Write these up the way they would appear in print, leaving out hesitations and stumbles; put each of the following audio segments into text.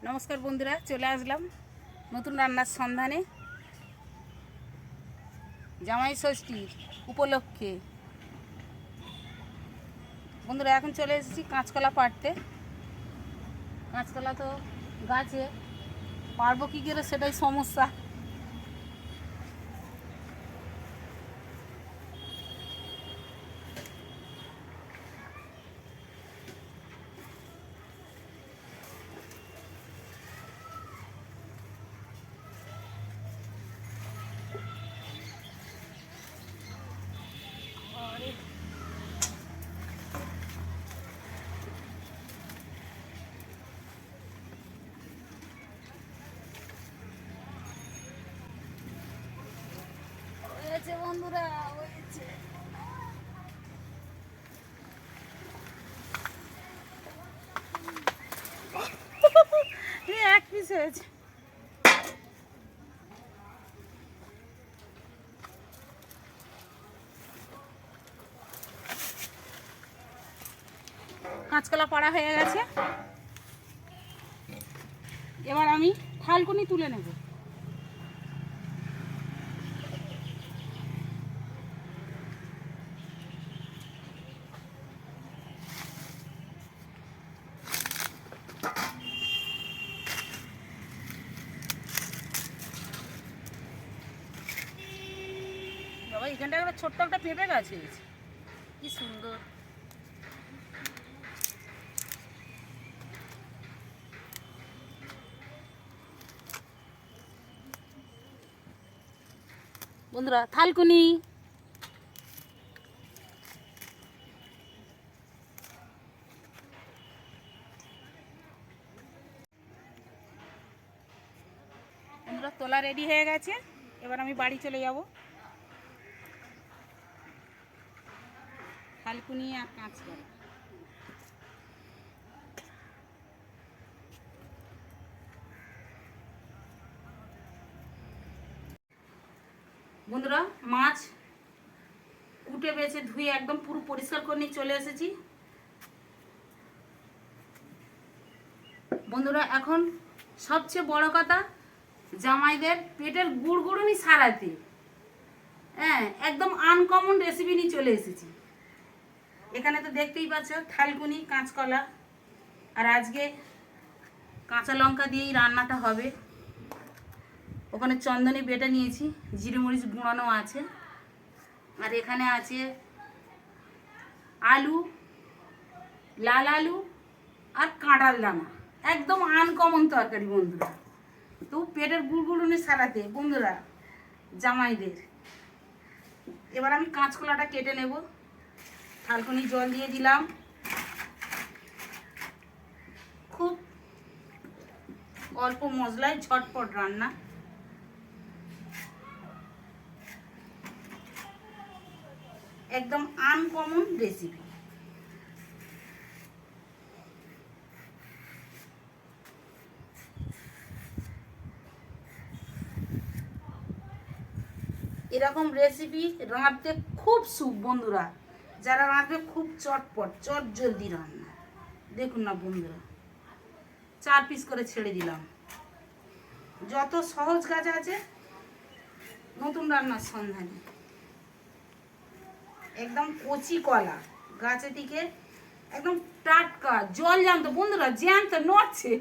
নমস্কার বন্ধুরা, চলে আসলাম নতুন রান্নার সন্ধানে। জামাই ষষ্ঠীর উপলক্ষে বন্ধুরা এখন চলে এসেছি কাঁচকলা পাড়তে। কাঁচকলা তো গাছে, পারবো কী করে সেটাই সমস্যা। হয়েছে বন্ধুরা, হয়েছে। এক পিস হয়েছে। কাঁচকলা পাড়া হয়ে গেছে, এবার আমি থালকুনি তুলে নেব। বাবা, এখানটা একটা ছোট্ট একটা পেঁপে গাছ হয়েছে, কি সুন্দর। বন্ধুরা, থালকুনি বন্ধুরা তোলা রেডি হয়ে গেছে। এবার আমি বাড়ি চলে যাব। থালকুনি আর কাঁচকলা। বন্ধুরা, মাছ কুটে বেছে ধুয়ে একদম পুরো পরিষ্কার করে নিয়ে চলে এসেছি। বন্ধুরা, এখন সবচেয়ে বড় কথা, জামাইদের পেটের গুড়গুড়ুনি সারাতে একদম আনকমন রেসিপি নিয়ে চলে এসেছি। এখানে তো দেখতেই পাচ্ছ থালকুনি, কাঁচকলা, আর আজকে কাঁচা লঙ্কা দিয়েই রান্নাটা হবে। ওখানে চন্দনী বেটে নিয়েছি, জিরে মরিচ গুঁড়ানো আছে, আর এখানে আছে আলু, লাল আলু আর কাঁঠাল দানা। একদম আনকমন তরকারি বন্ধুরা, তো পেটের গুড়গুড়ুনি সারাতে বন্ধুরা জামাইদের। এবার আমি কাঁচকলাটা কেটে নেব। থালকুনি জল দিয়ে দিলাম। খুব অল্প মশলায় ঝটপট রান্না। একদম আনকমন রেসিপি। এরকম রেসিপি রাঁধতে খুব সুখ বন্ধুরা, যারা রাঁধবে খুব চটপট চট জলদি রান্না। দেখুন না বন্ধুরা, 4 পিস করে ছেড়ে দিলাম। যত সহজ কাজ আছে নতুন রান্নার সন্ধানে। একদম কচি কলা, গাছে থেকে একদম টাটকা, জল জ্যান্ত বন্ধুরা, জ্যান্ত নড়ছে।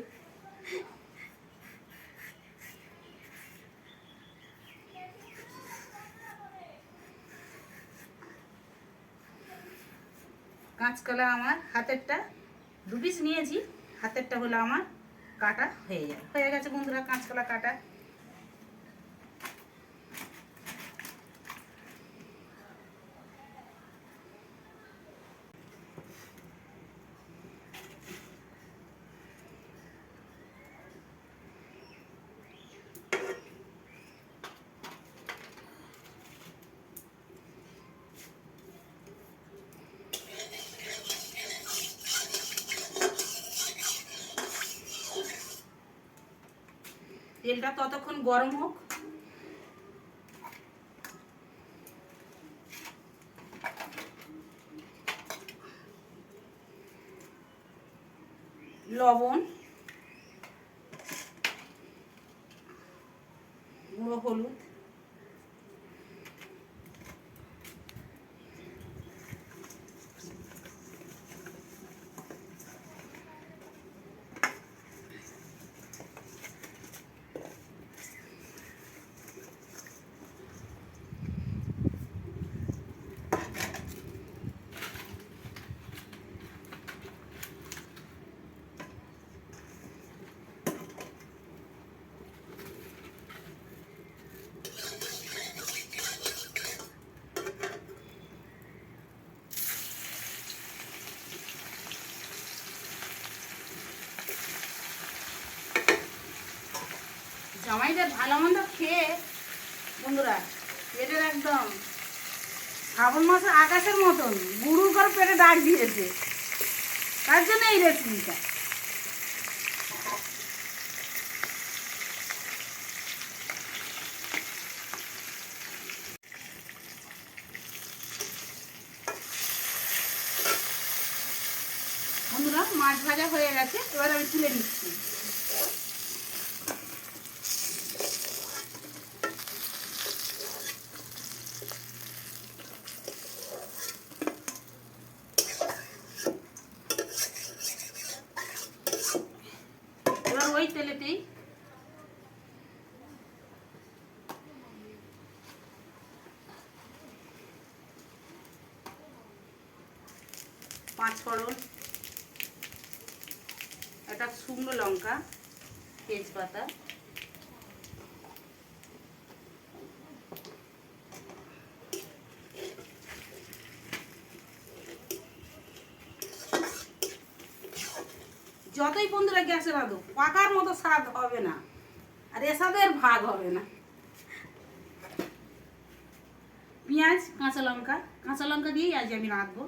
কাঁচকলা আমার হাতেরটা 2 পিস নিয়েছি, হাতেরটা হলো আমার কাটা হয়ে গেছে বন্ধুরা কাঁচকলা কাটা। তেলটা ততক্ষণ গরম হোক। লবণ, জামাইদের ভালো মন্দ খেয়ে বন্ধুরা পেটের একদম শ্রাবণ মাসে আকাশের মতন গুরু করে পেটে ডাক দিয়েছে, তার জন্য এই রেসিপিটা। বন্ধুরা মাছ ভাজা হয়ে গেছে, এবার আমি তুলে নিচ্ছি। এবার ওই তেলেতেই পাঁচফোড়ন, একটা শুকনো লঙ্কা, তেজপাতা, যতই বন্ধুরা গ্যাসে রাঁধো পাকার মতো স্বাদ হবে না, আর এ স্বাদের ভাগ হবে না। পেঁয়াজ, কাঁচা লঙ্কা দিয়েই আজ আমি রাঁধবো।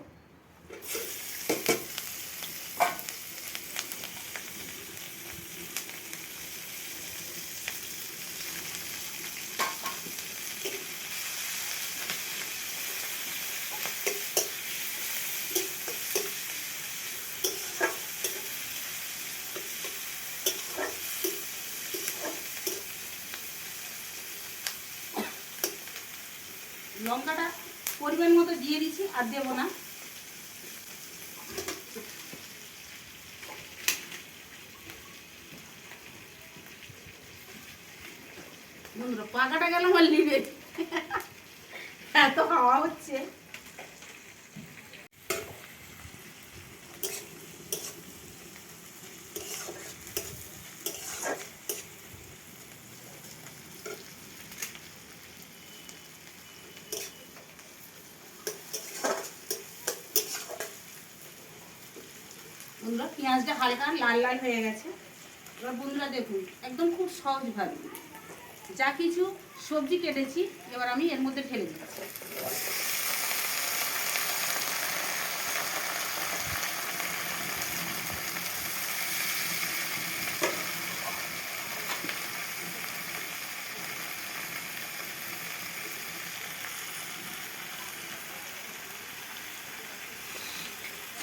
লঙ্কাটা পরিমাণ মতো দিয়ে দিচ্ছি, আর দেবো না। বন্ধুরা পাকাটা গেল আমার লিবে, এত হাওয়া হচ্ছে। বন্ধুরা পেঁয়াজটা হালকা লাল লাল হয়ে গেছে। এবার বন্ধুরা দেখুন একদম খুব সহজভাবে যা কিছু সবজি কেটেছি এবার আমি এর মধ্যে ঢেলে দিচ্ছি।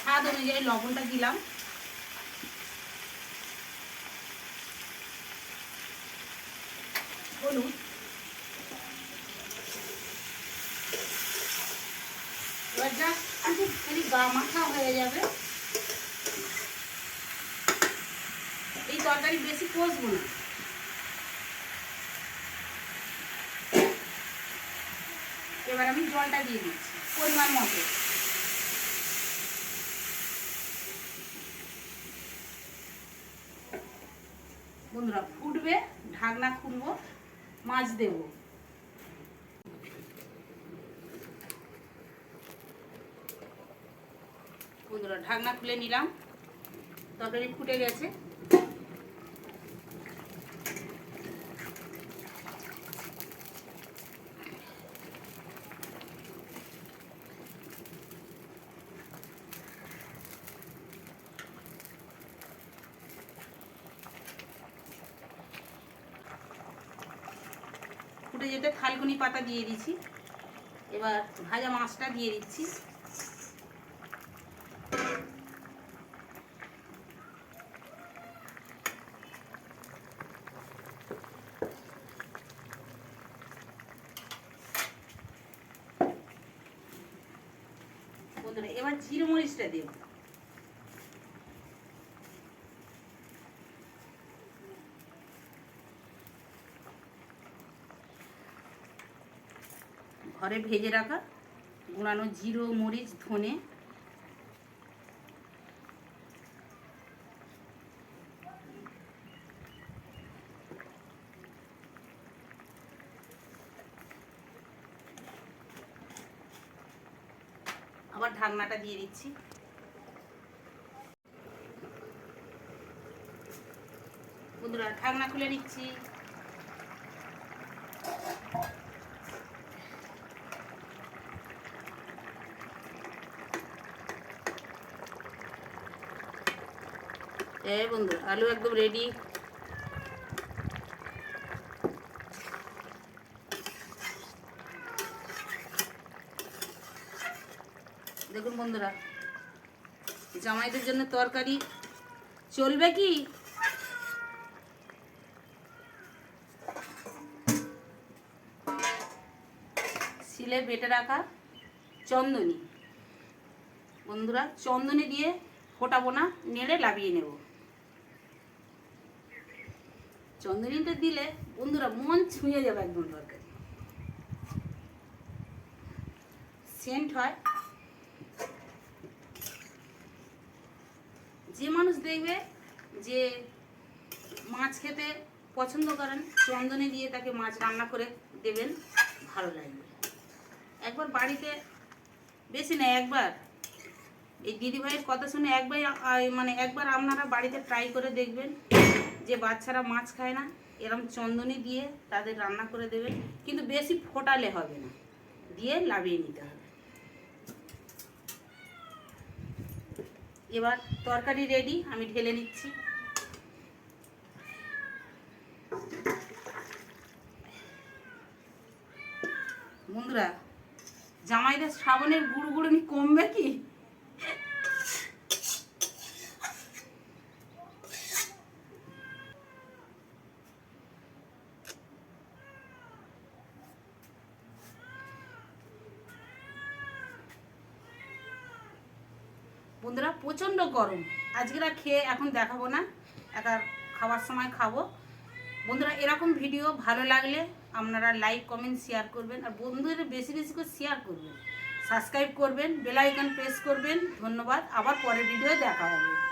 স্বাদ অনুযায়ী লবণটা দিলাম। হলুদ, এবার যা একটু খালি গা মাখা হয়ে যাবে। এই তরকারি বেশি কষবো না। এবার আমি জলটা দিয়ে দিচ্ছি পরিমাণ মতো। বন্ধুরা ফুটবে, ঢাকনা খুলবো, মাছ দেব। বন্ধুরা ঢাকনা খুলে নিলাম, তরকারি ফুটে গেছে। ফুটে যেতে থালকুনি পাতা দিয়ে দিচ্ছি। এবার ভাজা মাছটা দিয়ে দিচ্ছি। বন্ধুরা এবার জিরে মরিচটা দেব। ঘরে ভেজে রাখা গুঁড়ানো জিরো, মরিচ, ধনে, আবার ঢাকনাটা দিয়ে দিচ্ছি। বন্ধুরা ঢাকনা খুলে নিচ্ছি। এই বন্ধু আলু একদম রেডি। দেখুন বন্ধুরা, জামাইদের জন্য তরকারি চলবে কি? শিলে বেটে রাখা চন্দনী বন্ধুরা, চন্দনী দিয়ে ফোটাবো না, নেড়ে লাবিয়ে নেব। চন্দনীটা দিলে বন্ধুরা মন ছুঁয়ে যাবে একদম, তরকারি সেন্ট হয়। যে মানুষ দেখবে যে মাছ খেতে পছন্দ করেন, চন্দনী দিয়ে তাকে মাছ রান্না করে দেবেন, ভালো লাগবে। একবার বাড়িতে, বেশি না একবার, এই দিদিভাইয়ের কথা শুনে একবার আপনারা বাড়িতে ট্রাই করে দেখবেন। যে বাচ্চারা মাছ খায় না, এরকম চন্দনী দিয়ে তাদের রান্না করে দেবেন, কিন্তু বেশি ফোটালে হবে না, দিয়ে লাবিয়ে নিতে হবে। এবার তরকারি রেডি, আমি ঢেলে নিচ্ছি। বন্ধুরা, জামাইদের শ্রাবণের গুড়গুড়নি কমবে কি? বন্ধুরা প্রচণ্ড গরম, আজকে খেয়ে এখন দেখাবো না, একার খাওয়ার সময় খাবো। বন্ধুরা এরকম ভিডিও ভালো লাগলে আপনারা লাইক কমেন্ট শেয়ার করবেন, আর বন্ধুদের বেশি বেশি করে শেয়ার করবেন, সাবস্ক্রাইব করবেন, বেল আইকন প্রেস করবেন। ধন্যবাদ, আবার পরের ভিডিও দেখা হবে।